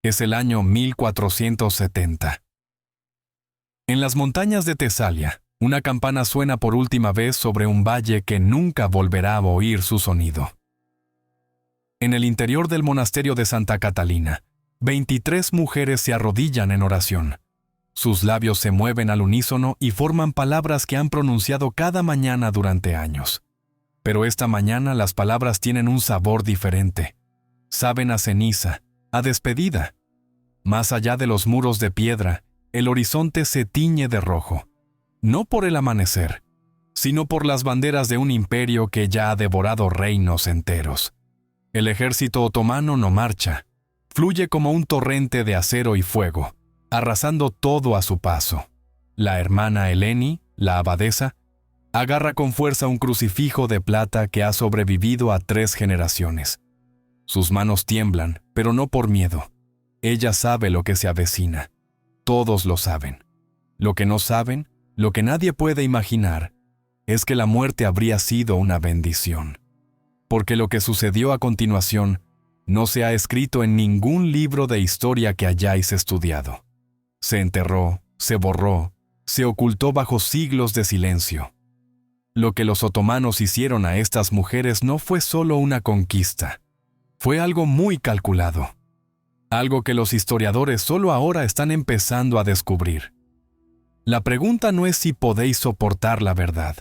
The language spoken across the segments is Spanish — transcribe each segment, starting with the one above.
Es el año 1470. En las montañas de Tesalia, una campana suena por última vez sobre un valle que nunca volverá a oír su sonido. En el interior del monasterio de Santa Catalina, 23 mujeres se arrodillan en oración. Sus labios se mueven al unísono y forman palabras que han pronunciado cada mañana durante años. Pero esta mañana las palabras tienen un sabor diferente. Saben a ceniza, a despedida. Más allá de los muros de piedra, el horizonte se tiñe de rojo. No por el amanecer, sino por las banderas de un imperio que ya ha devorado reinos enteros. El ejército otomano no marcha. Fluye como un torrente de acero y fuego, arrasando todo a su paso. La hermana Eleni, la abadesa, agarra con fuerza un crucifijo de plata que ha sobrevivido a 3 generaciones. Sus manos tiemblan, pero no por miedo. Ella sabe lo que se avecina. Todos lo saben. Lo que no saben, lo que nadie puede imaginar, es que la muerte habría sido una bendición. Porque lo que sucedió a continuación no se ha escrito en ningún libro de historia que hayáis estudiado. Se enterró, se borró, se ocultó bajo siglos de silencio. Lo que los otomanos hicieron a estas mujeres no fue solo una conquista. Fue algo muy calculado. Algo que los historiadores solo ahora están empezando a descubrir. La pregunta no es si podéis soportar la verdad.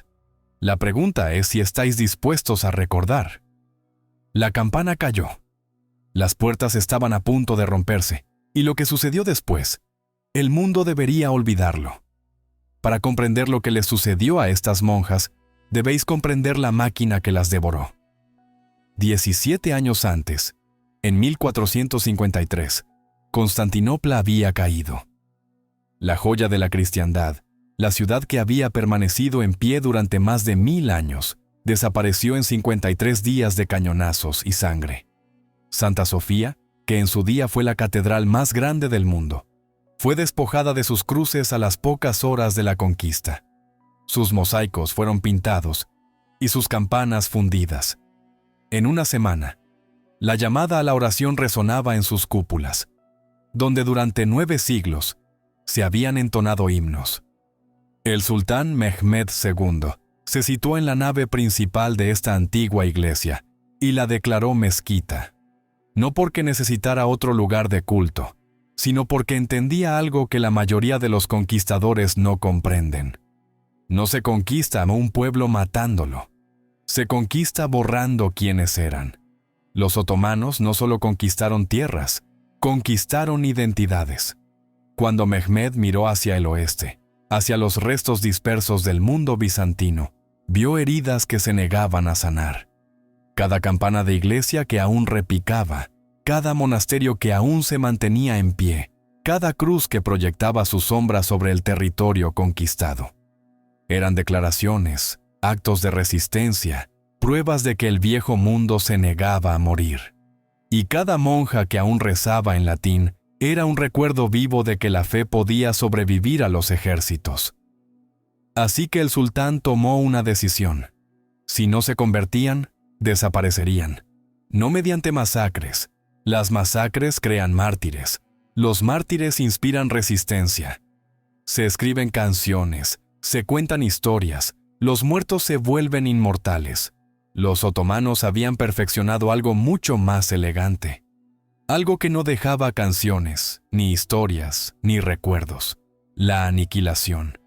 La pregunta es si estáis dispuestos a recordar. La campana cayó. Las puertas estaban a punto de romperse, y lo que sucedió después, el mundo debería olvidarlo. Para comprender lo que les sucedió a estas monjas, debéis comprender la máquina que las devoró. 17 años antes, en 1453, Constantinopla había caído. La joya de la cristiandad, la ciudad que había permanecido en pie durante más de 1000 años, desapareció en 53 días de cañonazos y sangre. Santa Sofía, que en su día fue la catedral más grande del mundo, fue despojada de sus cruces a las pocas horas de la conquista. Sus mosaicos fueron pintados y sus campanas fundidas. En una semana, la llamada a la oración resonaba en sus cúpulas, donde durante 9 siglos se habían entonado himnos. El sultán Mehmed II se situó en la nave principal de esta antigua iglesia y la declaró mezquita. No porque necesitara otro lugar de culto, sino porque entendía algo que la mayoría de los conquistadores no comprenden. No se conquista a un pueblo matándolo. Se conquista borrando quiénes eran. Los otomanos no solo conquistaron tierras, conquistaron identidades. Cuando Mehmed miró hacia el oeste, hacia los restos dispersos del mundo bizantino, vio heridas que se negaban a sanar. Cada campana de iglesia que aún repicaba, cada monasterio que aún se mantenía en pie, cada cruz que proyectaba su sombra sobre el territorio conquistado. Eran declaraciones, actos de resistencia, pruebas de que el viejo mundo se negaba a morir. Y cada monja que aún rezaba en latín era un recuerdo vivo de que la fe podía sobrevivir a los ejércitos. Así que el sultán tomó una decisión. Si no se convertían, desaparecerían. No mediante masacres. Las masacres crean mártires. Los mártires inspiran resistencia. Se escriben canciones, se cuentan historias, los muertos se vuelven inmortales. Los otomanos habían perfeccionado algo mucho más elegante. Algo que no dejaba canciones, ni historias, ni recuerdos. La aniquilación.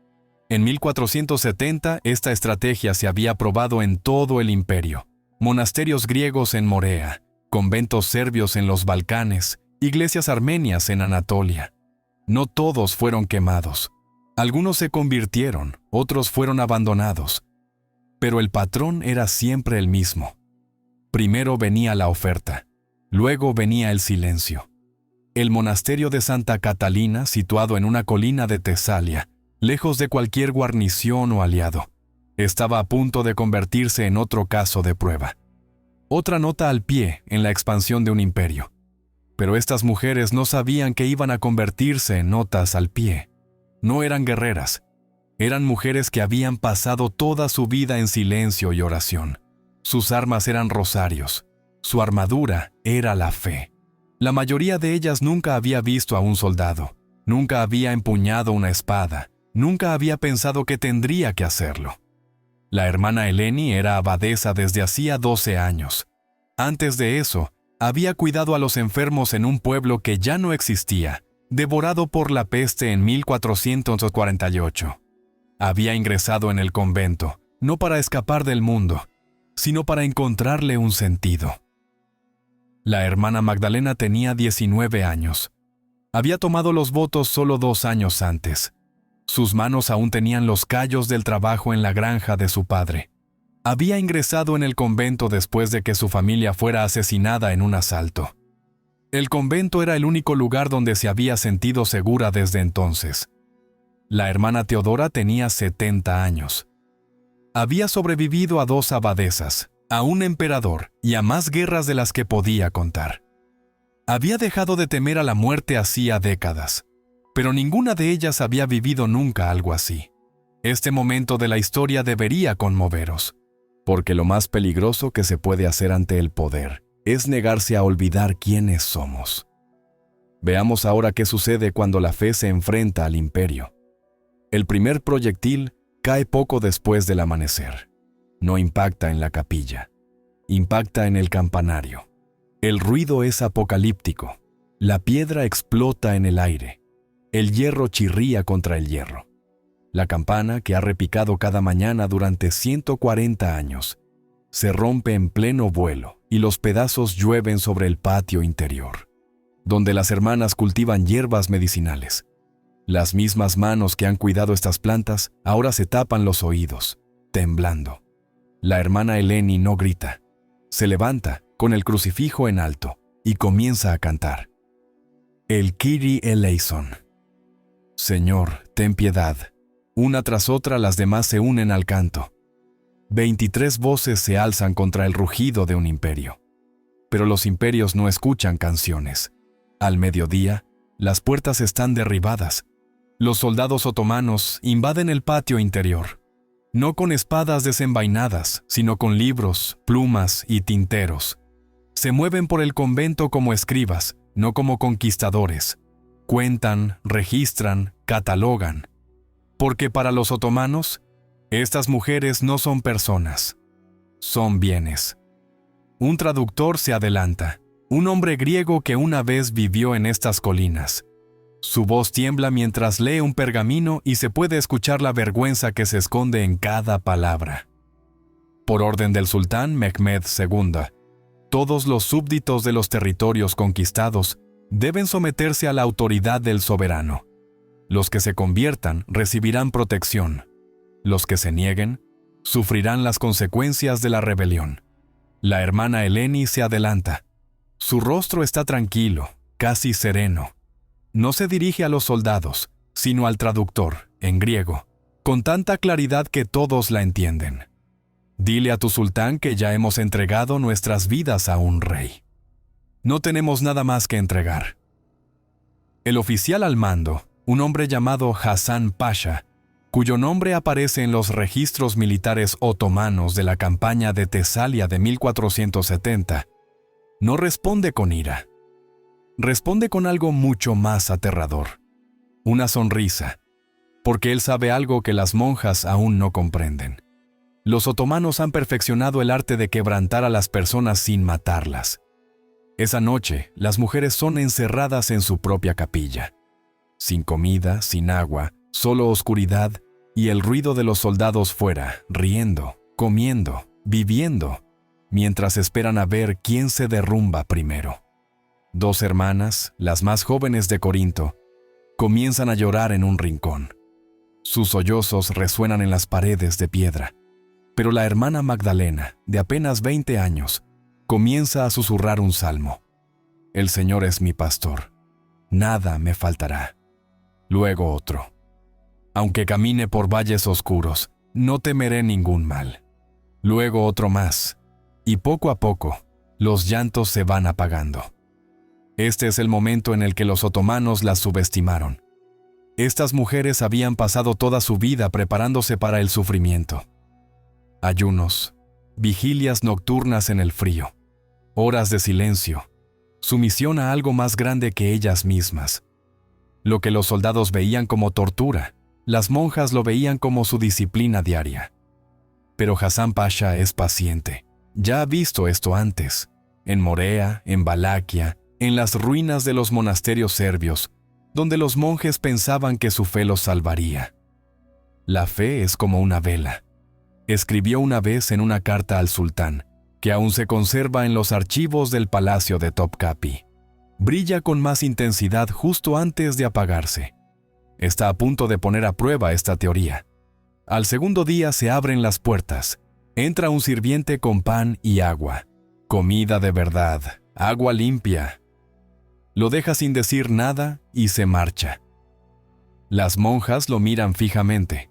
En 1470, esta estrategia se había probado en todo el imperio. Monasterios griegos en Morea, conventos serbios en los Balcanes, iglesias armenias en Anatolia. No todos fueron quemados. Algunos se convirtieron, otros fueron abandonados. Pero el patrón era siempre el mismo. Primero venía la oferta, luego venía el silencio. El monasterio de Santa Catalina, situado en una colina de Tesalia, lejos de cualquier guarnición o aliado, estaba a punto de convertirse en otro caso de prueba. Otra nota al pie en la expansión de un imperio. Pero estas mujeres no sabían que iban a convertirse en notas al pie. No eran guerreras. Eran mujeres que habían pasado toda su vida en silencio y oración. Sus armas eran rosarios. Su armadura era la fe. La mayoría de ellas nunca había visto a un soldado, nunca había empuñado una espada, nunca había pensado que tendría que hacerlo. La hermana Eleni era abadesa desde hacía 12 años. Antes de eso, había cuidado a los enfermos en un pueblo que ya no existía, devorado por la peste en 1448. Había ingresado en el convento, no para escapar del mundo, sino para encontrarle un sentido. La hermana Magdalena tenía 19 años. Había tomado los votos solo 2 años antes. Sus manos aún tenían los callos del trabajo en la granja de su padre. Había ingresado en el convento después de que su familia fuera asesinada en un asalto. El convento era el único lugar donde se había sentido segura desde entonces. La hermana Teodora tenía 70 años. Había sobrevivido a 2 abadesas, a un emperador y a más guerras de las que podía contar. Había dejado de temer a la muerte hacía décadas, pero ninguna de ellas había vivido nunca algo así. Este momento de la historia debería conmoveros, porque lo más peligroso que se puede hacer ante el poder es negarse a olvidar quiénes somos. Veamos ahora qué sucede cuando la fe se enfrenta al imperio. El primer proyectil cae poco después del amanecer. No impacta en la capilla, impacta en el campanario. El ruido es apocalíptico. La piedra explota en el aire. El hierro chirría contra el hierro. La campana, que ha repicado cada mañana durante 140 años, se rompe en pleno vuelo y los pedazos llueven sobre el patio interior, donde las hermanas cultivan hierbas medicinales. Las mismas manos que han cuidado estas plantas ahora se tapan los oídos, temblando. La hermana Eleni no grita. Se levanta, con el crucifijo en alto, y comienza a cantar. El Kyrie eleison. Señor, ten piedad. Una tras otra las demás se unen al canto. 23 voces se alzan contra el rugido de un imperio. Pero los imperios no escuchan canciones. Al mediodía, las puertas están derribadas. Los soldados otomanos invaden el patio interior. No con espadas desenvainadas, sino con libros, plumas y tinteros. Se mueven por el convento como escribas, no como conquistadores. Cuentan, registran, catalogan. Porque para los otomanos, estas mujeres no son personas, son bienes. Un traductor se adelanta, un hombre griego que una vez vivió en estas colinas. Su voz tiembla mientras lee un pergamino y se puede escuchar la vergüenza que se esconde en cada palabra. Por orden del sultán Mehmed II, todos los súbditos de los territorios conquistados deben someterse a la autoridad del soberano. Los que se conviertan recibirán protección. Los que se nieguen sufrirán las consecuencias de la rebelión. La hermana Eleni se adelanta. Su rostro está tranquilo, casi sereno. No se dirige a los soldados, sino al traductor, en griego, con tanta claridad que todos la entienden. Dile a tu sultán que ya hemos entregado nuestras vidas a un rey. No tenemos nada más que entregar. El oficial al mando, un hombre llamado Hasan Pasha, cuyo nombre aparece en los registros militares otomanos de la campaña de Tesalia de 1470, no responde con ira. Responde con algo mucho más aterrador, una sonrisa, porque él sabe algo que las monjas aún no comprenden. Los otomanos han perfeccionado el arte de quebrantar a las personas sin matarlas. Esa noche, las mujeres son encerradas en su propia capilla, sin comida, sin agua, solo oscuridad y el ruido de los soldados fuera, riendo, comiendo, viviendo, mientras esperan a ver quién se derrumba primero. 2 hermanas, las más jóvenes de Corinto, comienzan a llorar en un rincón. Sus sollozos resuenan en las paredes de piedra, pero la hermana Magdalena, de apenas 20 años, comienza a susurrar un salmo. El Señor es mi pastor, nada me faltará. Luego otro. Aunque camine por valles oscuros, no temeré ningún mal. Luego otro más, y poco a poco, los llantos se van apagando. Este es el momento en el que los otomanos las subestimaron. Estas mujeres habían pasado toda su vida preparándose para el sufrimiento. Ayunos, vigilias nocturnas en el frío, horas de silencio, sumisión a algo más grande que ellas mismas. Lo que los soldados veían como tortura, las monjas lo veían como su disciplina diaria. Pero Hasan Pasha es paciente. Ya ha visto esto antes, en Morea, en Valaquia, en las ruinas de los monasterios serbios, donde los monjes pensaban que su fe los salvaría. La fe es como una vela. Escribió una vez en una carta al sultán, que aún se conserva en los archivos del palacio de Topkapi. Brilla con más intensidad justo antes de apagarse. Está a punto de poner a prueba esta teoría. Al segundo día se abren las puertas. Entra un sirviente con pan y agua. Comida de verdad, agua limpia. Lo deja sin decir nada y se marcha. Las monjas lo miran fijamente.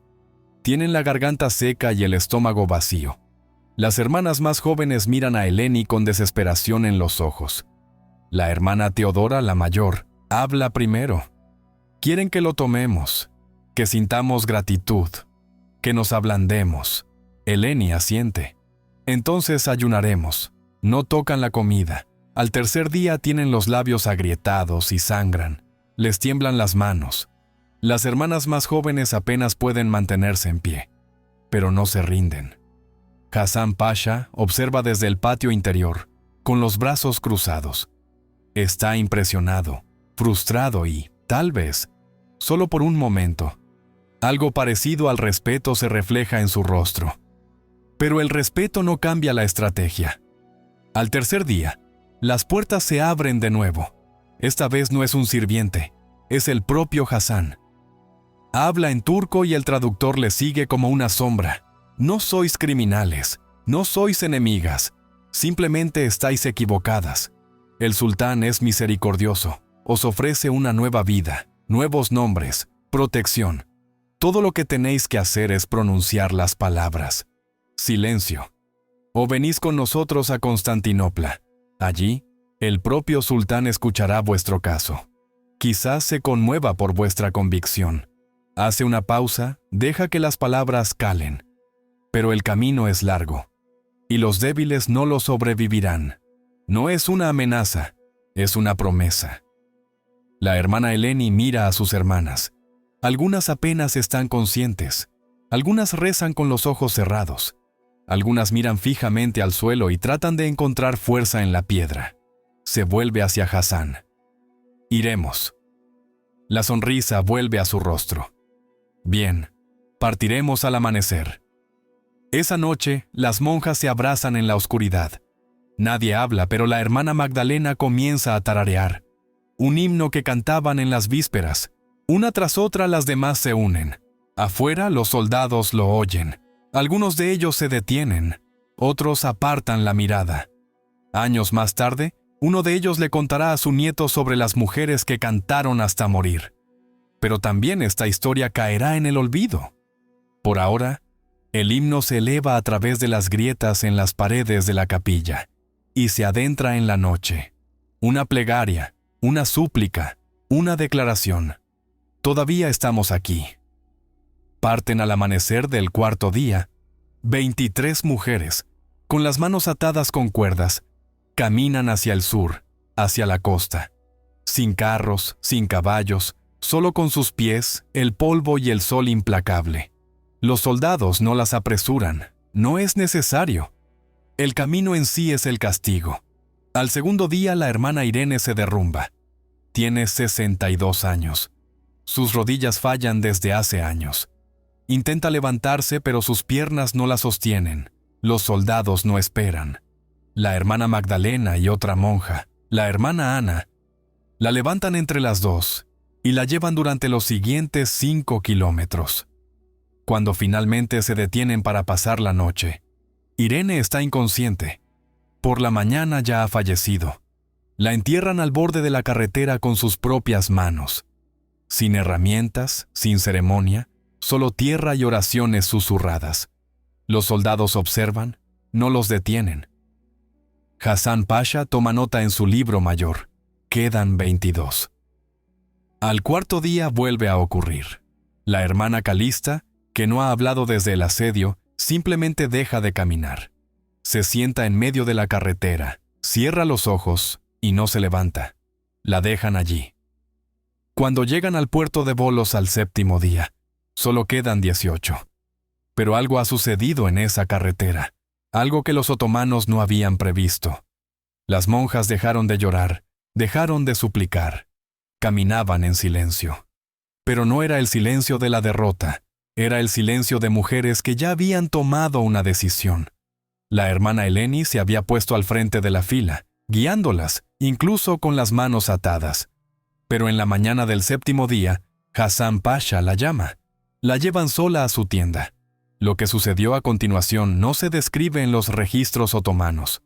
Tienen la garganta seca y el estómago vacío. Las hermanas más jóvenes miran a Eleni con desesperación en los ojos. La hermana Teodora, la mayor, habla primero. Quieren que lo tomemos, que sintamos gratitud, que nos ablandemos. Eleni asiente. Entonces ayunaremos. No tocan la comida. Al tercer día tienen los labios agrietados y sangran. Les tiemblan las manos. Las hermanas más jóvenes apenas pueden mantenerse en pie, pero no se rinden. Hasan Pasha observa desde el patio interior, con los brazos cruzados. Está impresionado, frustrado y, tal vez, solo por un momento, algo parecido al respeto se refleja en su rostro. Pero el respeto no cambia la estrategia. Al tercer día, las puertas se abren de nuevo. Esta vez no es un sirviente, es el propio Hasan. Habla en turco y el traductor le sigue como una sombra. No sois criminales, no sois enemigas, simplemente estáis equivocadas. El sultán es misericordioso, os ofrece una nueva vida, nuevos nombres, protección. Todo lo que tenéis que hacer es pronunciar las palabras. Silencio. O venís con nosotros a Constantinopla. Allí, el propio sultán escuchará vuestro caso. Quizás se conmueva por vuestra convicción. Hace una pausa, deja que las palabras calen. Pero el camino es largo, y los débiles no lo sobrevivirán. No es una amenaza, es una promesa. La hermana Eleni mira a sus hermanas. Algunas apenas están conscientes. Algunas rezan con los ojos cerrados. Algunas miran fijamente al suelo y tratan de encontrar fuerza en la piedra. Se vuelve hacia Hasan. Iremos. La sonrisa vuelve a su rostro. Bien, partiremos al amanecer. Esa noche, las monjas se abrazan en la oscuridad. Nadie habla, pero la hermana Magdalena comienza a tararear. Un himno que cantaban en las vísperas. Una tras otra las demás se unen. Afuera los soldados lo oyen. Algunos de ellos se detienen. Otros apartan la mirada. Años más tarde, uno de ellos le contará a su nieto sobre las mujeres que cantaron hasta morir. Pero también esta historia caerá en el olvido. Por ahora, el himno se eleva a través de las grietas en las paredes de la capilla y se adentra en la noche. Una plegaria, una súplica, una declaración. Todavía estamos aquí. Parten al amanecer del cuarto día. 23 mujeres, con las manos atadas con cuerdas, caminan hacia el sur, hacia la costa. Sin carros, sin caballos, solo con sus pies, el polvo y el sol implacable. Los soldados no las apresuran, no es necesario. El camino en sí es el castigo. Al segundo día la hermana Irene se derrumba. Tiene 62 años. Sus rodillas fallan desde hace años. Intenta levantarse, pero sus piernas no la sostienen. Los soldados no esperan. La hermana Magdalena y otra monja, la hermana Ana, la levantan entre las dos y la llevan durante los siguientes 5 kilómetros. Cuando finalmente se detienen para pasar la noche, Irene está inconsciente. Por la mañana ya ha fallecido. La entierran al borde de la carretera con sus propias manos. Sin herramientas, sin ceremonia, solo tierra y oraciones susurradas. Los soldados observan, no los detienen. Hasan Pasha toma nota en su libro mayor. Quedan 22. Al cuarto día vuelve a ocurrir. La hermana Calista, que no ha hablado desde el asedio, simplemente deja de caminar. Se sienta en medio de la carretera, cierra los ojos y no se levanta. La dejan allí. Cuando llegan al puerto de Volos al 7º día, solo quedan 18. Pero algo ha sucedido en esa carretera, algo que los otomanos no habían previsto. Las monjas dejaron de llorar, dejaron de suplicar. Caminaban en silencio. Pero no era el silencio de la derrota, era el silencio de mujeres que ya habían tomado una decisión. La hermana Eleni se había puesto al frente de la fila, guiándolas, incluso con las manos atadas. Pero en la mañana del 7º día, Hasan Pasha la llama. La llevan sola a su tienda. Lo que sucedió a continuación no se describe en los registros otomanos.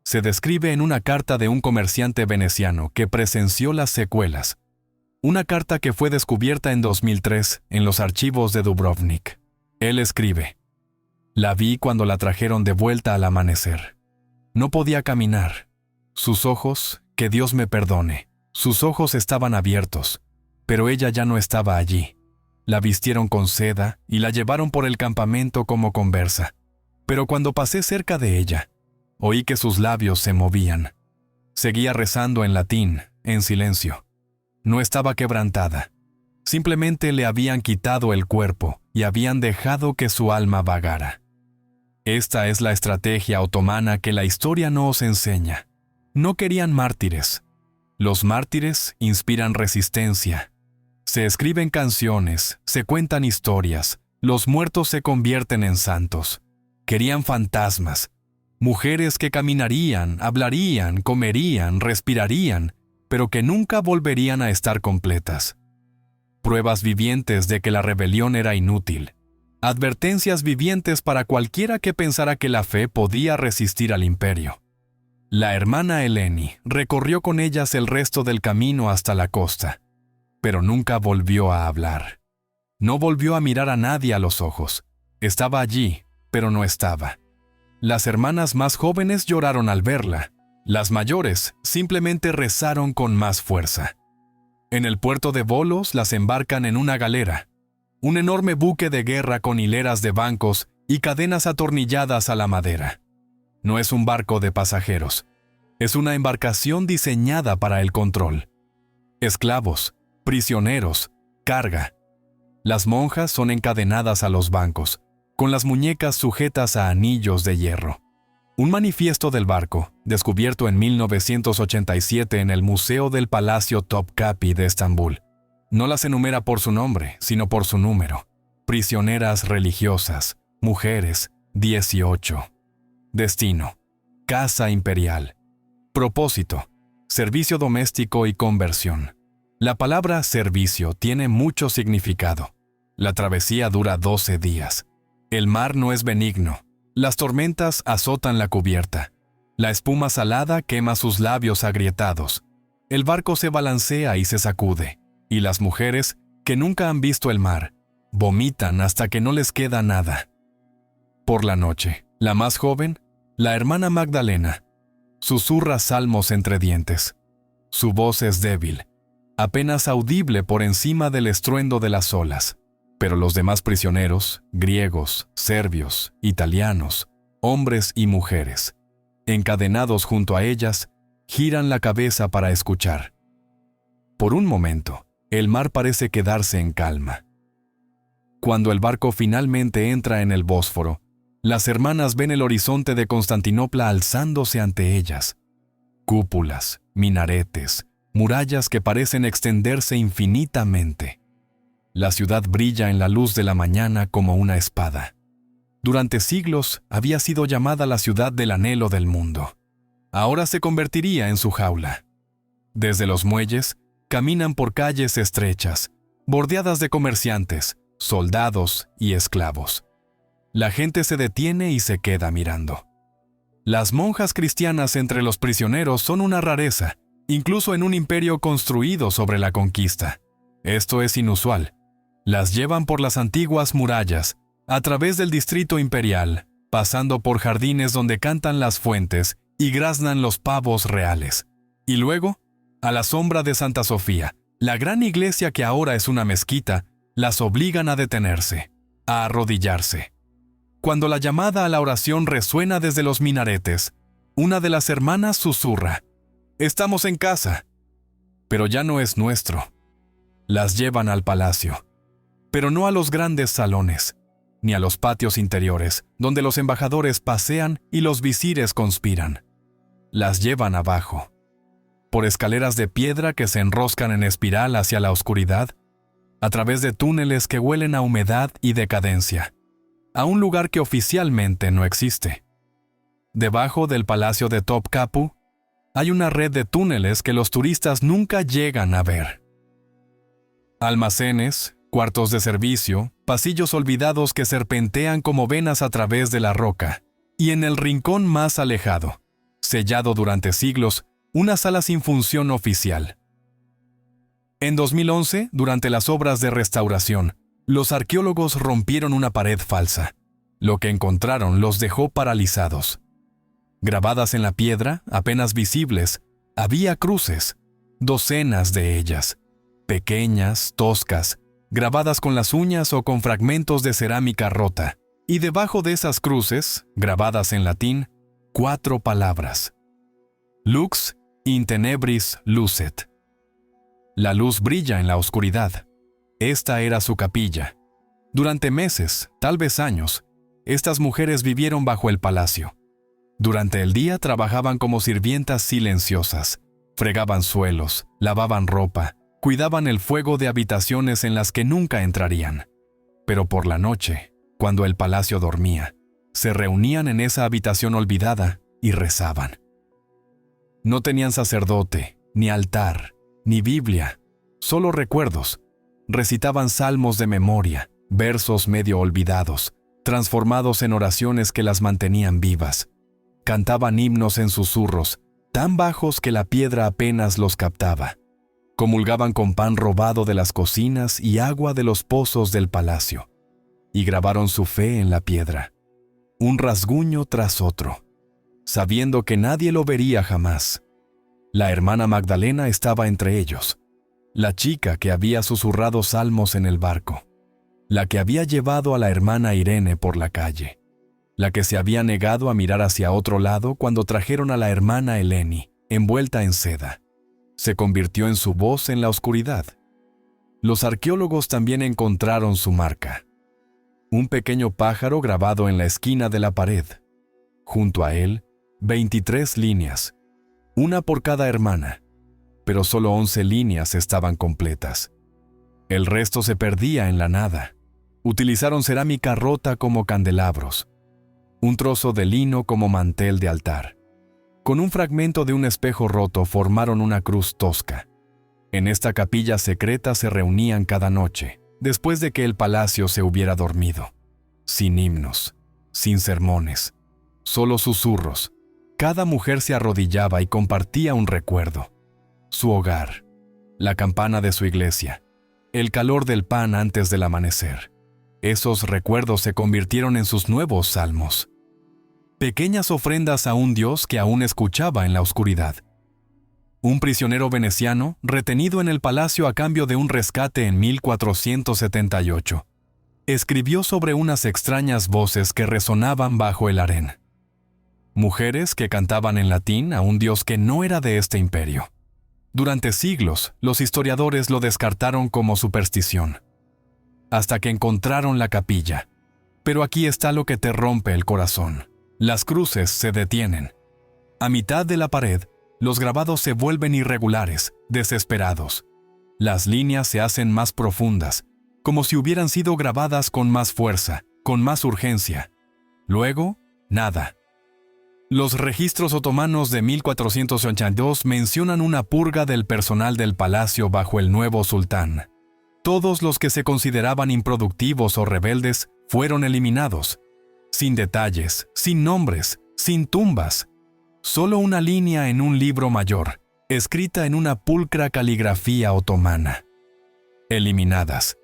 Se describe en una carta de un comerciante veneciano que presenció las secuelas. Una carta que fue descubierta en 2003 en los archivos de Dubrovnik. Él escribe: «La vi cuando la trajeron de vuelta al amanecer. No podía caminar. Sus ojos, que Dios me perdone, sus ojos estaban abiertos, pero ella ya no estaba allí. La vistieron con seda y la llevaron por el campamento como conversa. Pero cuando pasé cerca de ella, oí que sus labios se movían. Seguía rezando en latín, en silencio. No estaba quebrantada. Simplemente le habían quitado el cuerpo y habían dejado que su alma vagara». Esta es la estrategia otomana que la historia no os enseña. No querían mártires. Los mártires inspiran resistencia. Se escriben canciones, se cuentan historias, los muertos se convierten en santos. Querían fantasmas, mujeres que caminarían, hablarían, comerían, respirarían, pero que nunca volverían a estar completas. Pruebas vivientes de que la rebelión era inútil. Advertencias vivientes para cualquiera que pensara que la fe podía resistir al imperio. La hermana Eleni recorrió con ellas el resto del camino hasta la costa, pero nunca volvió a hablar. No volvió a mirar a nadie a los ojos. Estaba allí, pero no estaba. Las hermanas más jóvenes lloraron al verla. Las mayores simplemente rezaron con más fuerza. En el puerto de Volos las embarcan en una galera, un enorme buque de guerra con hileras de bancos y cadenas atornilladas a la madera. No es un barco de pasajeros, es una embarcación diseñada para el control. Esclavos, prisioneros, carga. Las monjas son encadenadas a los bancos, con las muñecas sujetas a anillos de hierro. Un manifiesto del barco, descubierto en 1987 en el Museo del Palacio Topkapi de Estambul, no las enumera por su nombre, sino por su número. Prisioneras religiosas, mujeres, 18. Destino, casa imperial. Propósito, servicio doméstico y conversión. La palabra servicio tiene mucho significado. La travesía dura 12 días. El mar no es benigno. Las tormentas azotan la cubierta. La espuma salada quema sus labios agrietados. El barco se balancea y se sacude. Y las mujeres, que nunca han visto el mar, vomitan hasta que no les queda nada. Por la noche, la más joven, la hermana Magdalena, susurra salmos entre dientes. Su voz es débil, apenas audible por encima del estruendo de las olas. Pero los demás prisioneros, griegos, serbios, italianos, hombres y mujeres, encadenados junto a ellas, giran la cabeza para escuchar. Por un momento, el mar parece quedarse en calma. Cuando el barco finalmente entra en el Bósforo, las hermanas ven el horizonte de Constantinopla alzándose ante ellas. Cúpulas, minaretes, murallas que parecen extenderse infinitamente. La ciudad brilla en la luz de la mañana como una espada. Durante siglos había sido llamada la ciudad del anhelo del mundo. Ahora se convertiría en su jaula. Desde los muelles, caminan por calles estrechas, bordeadas de comerciantes, soldados y esclavos. La gente se detiene y se queda mirando. Las monjas cristianas entre los prisioneros son una rareza, incluso en un imperio construido sobre la conquista. Esto es inusual. Las llevan por las antiguas murallas, a través del distrito imperial, pasando por jardines donde cantan las fuentes y graznan los pavos reales. Y luego, a la sombra de Santa Sofía, la gran iglesia que ahora es una mezquita, las obligan a detenerse, a arrodillarse. Cuando la llamada a la oración resuena desde los minaretes, una de las hermanas susurra: Estamos en casa. Pero ya no es nuestro. Las llevan al palacio, pero no a los grandes salones, ni a los patios interiores, donde los embajadores pasean y los visires conspiran. Las llevan abajo, por escaleras de piedra que se enroscan en espiral hacia la oscuridad, a través de túneles que huelen a humedad y decadencia, a un lugar que oficialmente no existe. Debajo del palacio de Topkapi hay una red de túneles que los turistas nunca llegan a ver. Almacenes, cuartos de servicio, pasillos olvidados que serpentean como venas a través de la roca, y en el rincón más alejado, sellado durante siglos, una sala sin función oficial. En 2011, durante las obras de restauración, los arqueólogos rompieron una pared falsa. Lo que encontraron los dejó paralizados. Grabadas en la piedra, apenas visibles, había cruces, docenas de ellas, pequeñas, toscas, grabadas con las uñas o con fragmentos de cerámica rota, y debajo de esas cruces, grabadas en latín, 4 palabras: Lux in tenebris lucet. La luz brilla en la oscuridad. Esta era su capilla. Durante meses, tal vez años, estas mujeres vivieron bajo el palacio. Durante el día trabajaban como sirvientas silenciosas, fregaban suelos, lavaban ropa, cuidaban el fuego de habitaciones en las que nunca entrarían. Pero por la noche, cuando el palacio dormía, se reunían en esa habitación olvidada y rezaban. No tenían sacerdote, ni altar, ni Biblia, solo recuerdos. Recitaban salmos de memoria, versos medio olvidados, transformados en oraciones que las mantenían vivas. Cantaban himnos en susurros, tan bajos que la piedra apenas los captaba. Comulgaban con pan robado de las cocinas y agua de los pozos del palacio. Y grabaron su fe en la piedra, un rasguño tras otro, sabiendo que nadie lo vería jamás. La hermana Magdalena estaba entre ellos, la chica que había susurrado salmos en el barco, la que había llevado a la hermana Irene por la calle, la que se había negado a mirar hacia otro lado cuando trajeron a la hermana Eleni, envuelta en seda. Se convirtió en su voz en la oscuridad. Los arqueólogos también encontraron su marca. Un pequeño pájaro grabado en la esquina de la pared. Junto a él, 23 líneas, una por cada hermana, pero solo 11 líneas estaban completas. El resto se perdía en la nada. Utilizaron cerámica rota como candelabros, un trozo de lino como mantel de altar. Con un fragmento de un espejo roto formaron una cruz tosca. En esta capilla secreta se reunían cada noche, después de que el palacio se hubiera dormido. Sin himnos, sin sermones, solo susurros. Cada mujer se arrodillaba y compartía un recuerdo. Su hogar, la campana de su iglesia, el calor del pan antes del amanecer. Esos recuerdos se convirtieron en sus nuevos salmos. Pequeñas ofrendas a un Dios que aún escuchaba en la oscuridad. Un prisionero veneciano, retenido en el palacio a cambio de un rescate en 1478, escribió sobre unas extrañas voces que resonaban bajo el harén. Mujeres que cantaban en latín a un Dios que no era de este imperio. Durante siglos, los historiadores lo descartaron como superstición, hasta que encontraron la capilla. Pero aquí está lo que te rompe el corazón. Las cruces se detienen. A mitad de la pared, los grabados se vuelven irregulares, desesperados. Las líneas se hacen más profundas, como si hubieran sido grabadas con más fuerza, con más urgencia. Luego, nada. Los registros otomanos de 1482 mencionan una purga del personal del palacio bajo el nuevo sultán. Todos los que se consideraban improductivos o rebeldes fueron eliminados. Sin detalles, sin nombres, sin tumbas. Solo una línea en un libro mayor, escrita en una pulcra caligrafía otomana. Eliminadas.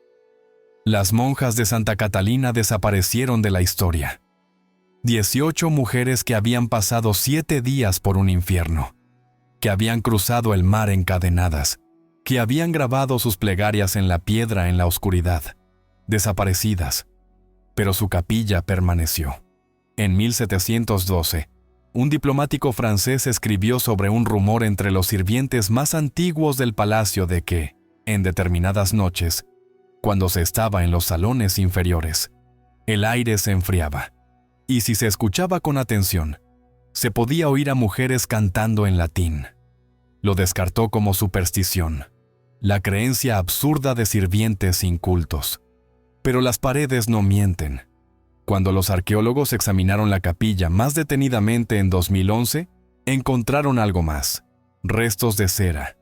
Las monjas de Santa Catalina desaparecieron de la historia. 18 mujeres que habían pasado 7 días por un infierno, que habían cruzado el mar encadenadas, que habían grabado sus plegarias en la piedra en la oscuridad, desaparecidas. Pero su capilla permaneció. En 1712, Un diplomático francés escribió sobre un rumor entre los sirvientes más antiguos del palacio de que, en determinadas noches, cuando se estaba en los salones inferiores, el aire se enfriaba, y si se escuchaba con atención, se podía oír a mujeres cantando en latín. Lo descartó como superstición, la creencia absurda de sirvientes incultos. Pero las paredes no mienten. Cuando los arqueólogos examinaron la capilla más detenidamente en 2011, encontraron algo más: restos de cera,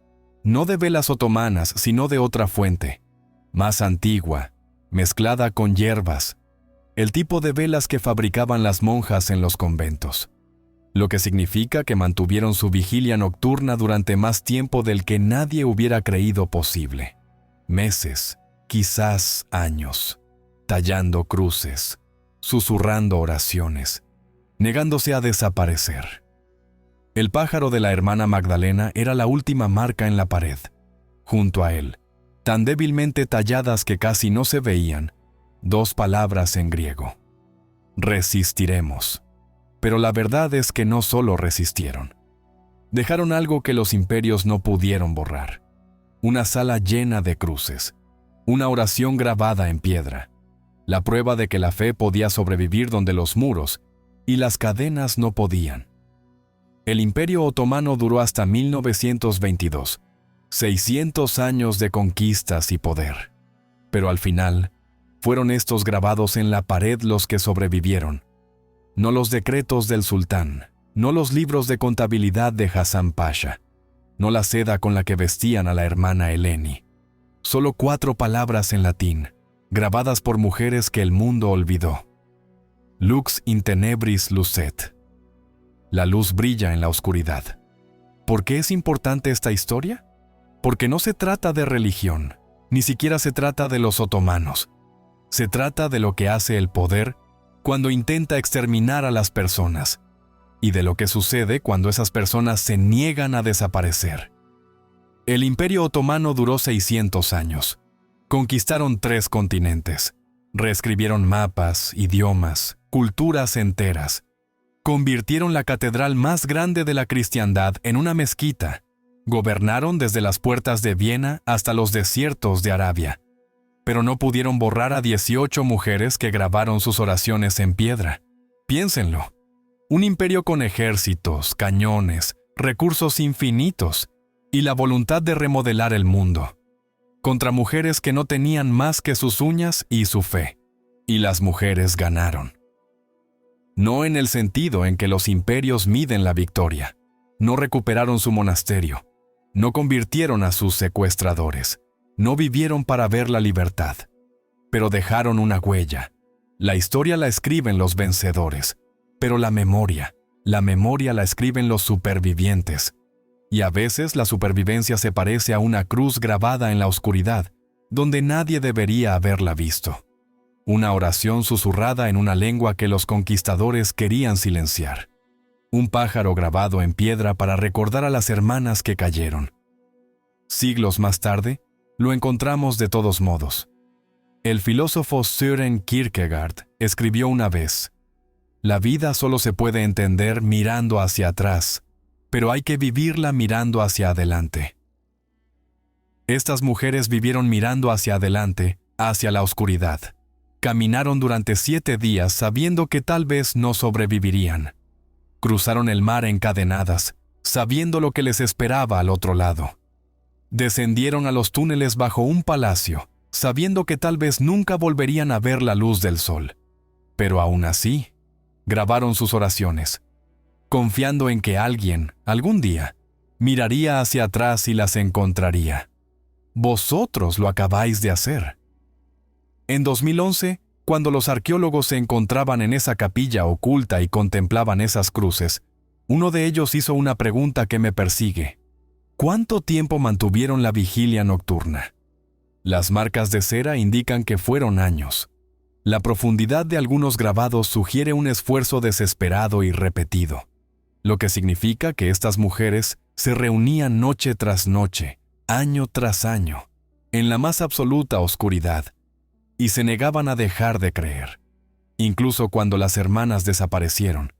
no de velas otomanas, sino de otra fuente, más antigua, mezclada con hierbas, el tipo de velas que fabricaban las monjas en los conventos, lo que significa que mantuvieron su vigilia nocturna durante más tiempo del que nadie hubiera creído posible. Meses, quizás años, tallando cruces, susurrando oraciones, negándose a desaparecer. El pájaro de la hermana Magdalena era la última marca en la pared. Junto a él, tan débilmente talladas que casi no se veían, dos palabras en griego: resistiremos. Pero la verdad es que no solo resistieron. Dejaron algo que los imperios no pudieron borrar: una sala llena de cruces, una oración grabada en piedra, la prueba de que la fe podía sobrevivir donde los muros y las cadenas no podían. El Imperio Otomano duró hasta 1922, 600 años de conquistas y poder. Pero al final, fueron estos grabados en la pared los que sobrevivieron. No los decretos del sultán, no los libros de contabilidad de Hassan Pasha, no la seda con la que vestían a la hermana Eleni. Solo 4 palabras en latín, grabadas por mujeres que el mundo olvidó. Lux in tenebris lucet. La luz brilla en la oscuridad. ¿Por qué es importante esta historia? Porque no se trata de religión, ni siquiera se trata de los otomanos. Se trata de lo que hace el poder cuando intenta exterminar a las personas, y de lo que sucede cuando esas personas se niegan a desaparecer. El Imperio Otomano duró 600 años. Conquistaron 3 continentes, reescribieron mapas, idiomas, culturas enteras. Convirtieron la catedral más grande de la cristiandad en una mezquita. Gobernaron desde las puertas de Viena hasta los desiertos de Arabia. Pero no pudieron borrar a 18 mujeres que grabaron sus oraciones en piedra. Piénsenlo. Un imperio con ejércitos, cañones, recursos infinitos y la voluntad de remodelar el mundo, contra mujeres que no tenían más que sus uñas y su fe. Y las mujeres ganaron. No en el sentido en que los imperios miden la victoria. No recuperaron su monasterio. No convirtieron a sus secuestradores. No vivieron para ver la libertad. Pero dejaron una huella. La historia la escriben los vencedores. Pero la memoria la escriben los supervivientes. Y a veces la supervivencia se parece a una cruz grabada en la oscuridad, donde nadie debería haberla visto. Una oración susurrada en una lengua que los conquistadores querían silenciar. Un pájaro grabado en piedra para recordar a las hermanas que cayeron. Siglos más tarde, lo encontramos de todos modos. El filósofo Søren Kierkegaard escribió una vez: la vida solo se puede entender mirando hacia atrás, pero hay que vivirla mirando hacia adelante. Estas mujeres vivieron mirando hacia adelante, hacia la oscuridad. Caminaron durante 7 días sabiendo que tal vez no sobrevivirían. Cruzaron el mar encadenadas, sabiendo lo que les esperaba al otro lado. Descendieron a los túneles bajo un palacio, sabiendo que tal vez nunca volverían a ver la luz del sol. Pero aún así, grabaron sus oraciones, confiando en que alguien, algún día, miraría hacia atrás y las encontraría. Vosotros lo acabáis de hacer. En 2011, cuando los arqueólogos se encontraban en esa capilla oculta y contemplaban esas cruces, uno de ellos hizo una pregunta que me persigue. ¿Cuánto tiempo mantuvieron la vigilia nocturna? Las marcas de cera indican que fueron años. La profundidad de algunos grabados sugiere un esfuerzo desesperado y repetido, lo que significa que estas mujeres se reunían noche tras noche, año tras año, en la más absoluta oscuridad, y se negaban a dejar de creer, incluso cuando las hermanas desaparecieron,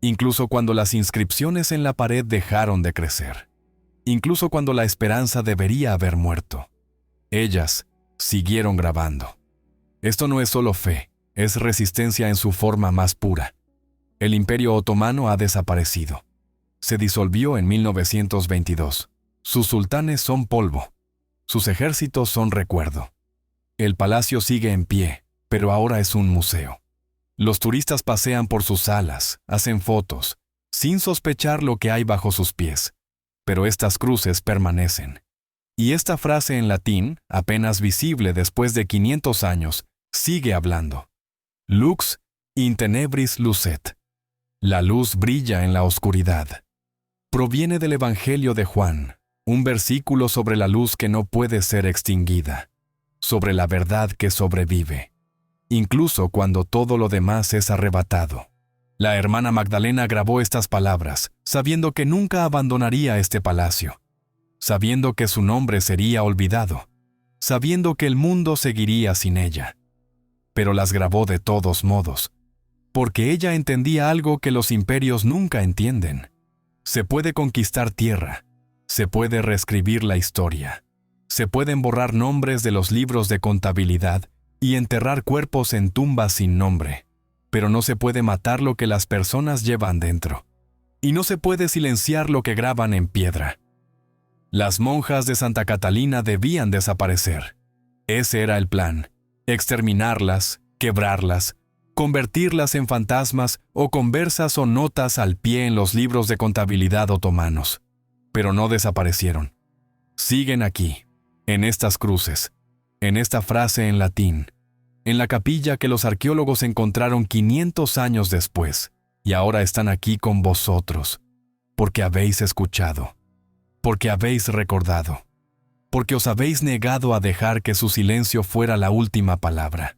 incluso cuando las inscripciones en la pared dejaron de crecer, incluso cuando la esperanza debería haber muerto. Ellas siguieron grabando. Esto no es solo fe, es resistencia en su forma más pura. El Imperio Otomano ha desaparecido. Se disolvió en 1922. Sus sultanes son polvo. Sus ejércitos son recuerdo. El palacio sigue en pie, pero ahora es un museo. Los turistas pasean por sus salas, hacen fotos, sin sospechar lo que hay bajo sus pies. Pero estas cruces permanecen. Y esta frase en latín, apenas visible después de 500 años, sigue hablando. Lux in tenebris lucet. La luz brilla en la oscuridad. Proviene del Evangelio de Juan, un versículo sobre la luz que no puede ser extinguida, sobre la verdad que sobrevive, incluso cuando todo lo demás es arrebatado. La hermana Magdalena grabó estas palabras, sabiendo que nunca abandonaría este palacio, sabiendo que su nombre sería olvidado, sabiendo que el mundo seguiría sin ella. Pero las grabó de todos modos, porque ella entendía algo que los imperios nunca entienden. Se puede conquistar tierra, se puede reescribir la historia, se pueden borrar nombres de los libros de contabilidad y enterrar cuerpos en tumbas sin nombre, pero no se puede matar lo que las personas llevan dentro, y no se puede silenciar lo que graban en piedra. Las monjas de Santa Catalina debían desaparecer. Ese era el plan: exterminarlas, quebrarlas, convertirlas en fantasmas o conversas o notas al pie en los libros de contabilidad otomanos. Pero no desaparecieron. Siguen aquí, en estas cruces, en esta frase en latín, en la capilla que los arqueólogos encontraron 500 años después, y ahora están aquí con vosotros, porque habéis escuchado, porque habéis recordado, porque os habéis negado a dejar que su silencio fuera la última palabra.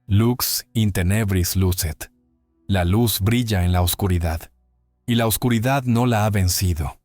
Lux in tenebris lucet. La luz brilla en la oscuridad, y la oscuridad no la ha vencido.